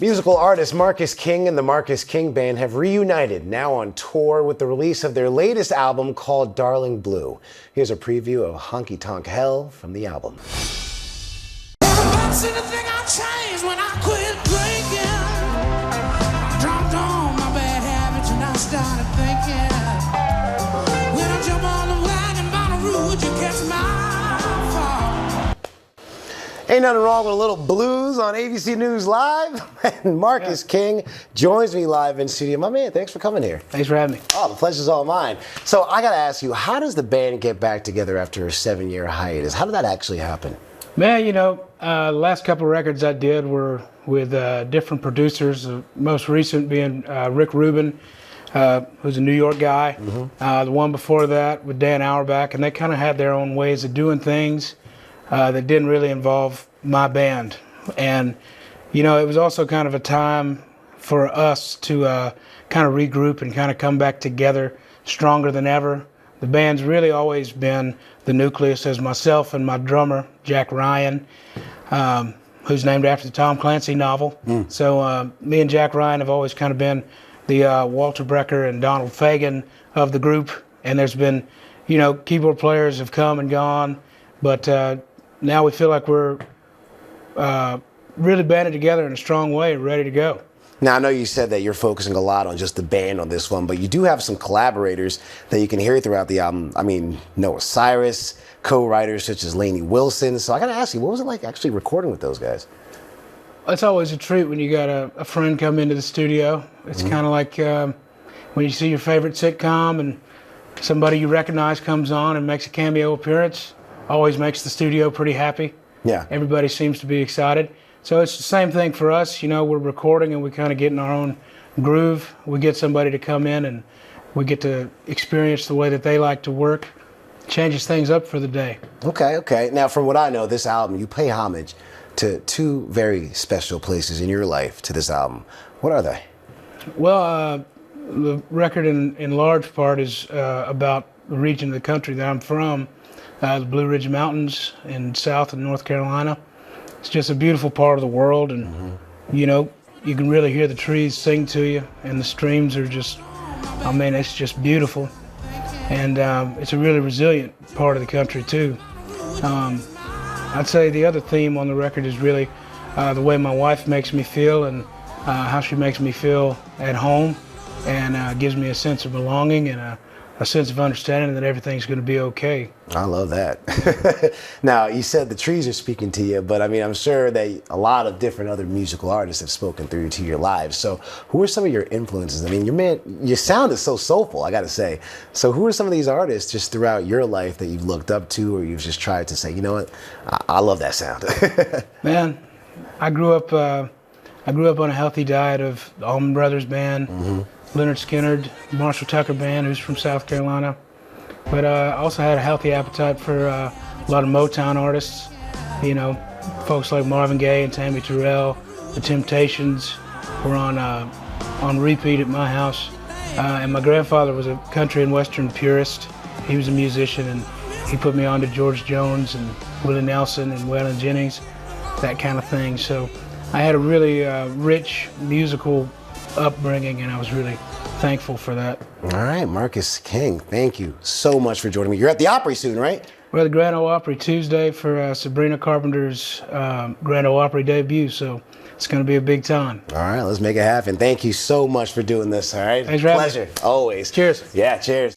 Musical artist Marcus King and the Marcus King Band have reunited, now on tour with the release of their latest album called Darling Blue. Here's a preview of Honky Tonk Hell from the album. Ain't nothing wrong with a little blues on ABC News Live. And Marcus King joins me live in studio. My man, thanks for coming here. Thanks for having me. Oh, the pleasure's all mine. So I got to ask you, how does the band get back together after a 7-year hiatus? How did that actually happen? Man, you know, the last couple of records I did were with different producers, the most recent being Rick Rubin, who's a New York guy. The one before that with Dan Auerbach, and they kind of had their own ways of doing things that didn't really involve my band. And, you know, it was also kind of a time for us to kind of regroup and kind of come back together stronger than ever. The band's really always been the nucleus as myself and my drummer, Jack Ryan, who's named after the Tom Clancy novel. So me and Jack Ryan have always kind of been the Walter Brecker and Donald Fagen of the group. And there's been, you know, keyboard players have come and gone, but now we feel like we're really banded together in a strong way, ready to go. Now, I know you said that you're focusing a lot on just the band on this one, but you do have some collaborators that you can hear throughout the album. I mean, Noah Cyrus, co-writers such as Lainey Wilson. So I got to ask you, what was it like actually recording with those guys? It's always a treat when you got a friend come into the studio. It's kind of like when you see your favorite sitcom and somebody you recognize comes on and makes a cameo appearance. Always makes the studio pretty happy. Yeah. Everybody seems to be excited. So it's the same thing for us. You know, we're recording and we kind of get in our own groove. We get somebody to come in and we get to experience the way that they like to work. Changes things up for the day. Okay. Now, from what I know, this album, you pay homage to two very special places in your life to this album. What are they? Well, the record in large part is about the region of the country that I'm from. The Blue Ridge Mountains in South and North Carolina. It's just a beautiful part of the world, and you know, you can really hear the trees sing to you, and the streams are just, I mean, it's just beautiful. And it's a really resilient part of the country too. I'd say the other theme on the record is really the way my wife makes me feel and how she makes me feel at home, and gives me a sense of belonging and a sense of understanding that everything's going to be okay. I love that. Now, you said the trees are speaking to you, but I mean, I'm sure that a lot of different other musical artists have spoken through to your lives. So who are some of your influences? I mean, your sound is so soulful, I got to say. So who are some of these artists just throughout your life that you've looked up to, or you've just tried to say, you know what, I love that sound? Man, I grew up on a healthy diet of the Allman Brothers Band, Leonard Skinner, Marshall Tucker Band, who's from South Carolina. But I also had a healthy appetite for a lot of Motown artists. You know, folks like Marvin Gaye and Tammy Terrell, The Temptations were on repeat at my house. And my grandfather was a country and western purist. He was a musician, and he put me on to George Jones and Willie Nelson and Waylon Jennings, that kind of thing. So I had a really rich musical upbringing, and I was really thankful for that. All right, Marcus King, thank you so much for joining me. You're at the Opry soon, right? We're at the Grand Ole Opry Tuesday for Sabrina Carpenter's Grand Ole Opry debut, so it's going to be a big time. All right, let's make it happen. Thank you so much for doing this, all right? Thanks for having me. Pleasure, always. Cheers. Yeah, cheers.